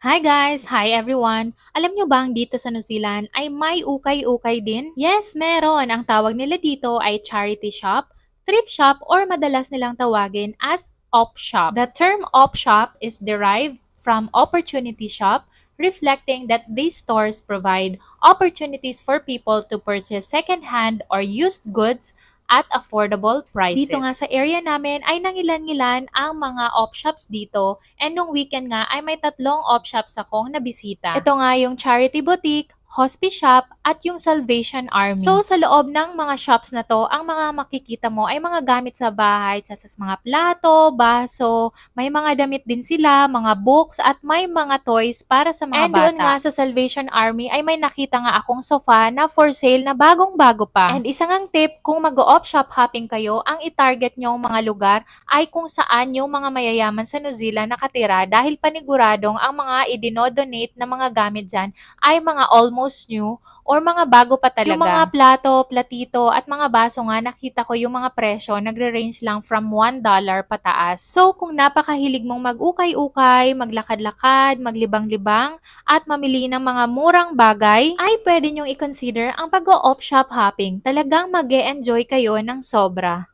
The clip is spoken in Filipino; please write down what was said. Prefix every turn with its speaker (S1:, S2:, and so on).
S1: Hi guys! Hi everyone! Alam nyo bang dito sa New Zealand ay may ukay-ukay din? Yes, meron! Ang tawag nila dito ay charity shop, thrift shop, or madalas nilang tawagin as op shop. The term op shop is derived from opportunity shop, reflecting that these stores provide opportunities for people to purchase second-hand or used goods at affordable prices. Dito nga sa area namin ay nangilan-ngilan ang mga op shops dito, and nung weekend nga ay may 3 op shops akong nabisita. Ito nga yung Charity Boutique, Hospice Shop, at yung Salvation Army. So sa loob ng mga shops na to, ang mga makikita mo ay mga gamit sa bahay, sa mga plato, baso, may mga damit din sila, mga books, at may mga toys para sa mga bata. And doon nga sa Salvation Army ay may nakita nga akong sofa na for sale na bagong-bago pa. And isa ngang tip, kung mag-op shop hopping kayo, ang i-target nyong mga lugar ay kung saan yung mga mayayaman sa New Zealand nakatira, dahil paniguradong ang mga idinodonate na mga gamit dyan ay mga almost new or mga bago pa talaga. Yung mga plato, platito, at mga baso nga, nakita ko yung mga presyo nagre-range lang from $1 pataas. So kung napakahilig mong mag-ukay-ukay, maglakad-lakad, maglibang-libang, at mamili ng mga murang bagay, ay pwede nyong i-consider ang pag-o-op shop hopping. Talagang mag-e-enjoy kayo ng sobra.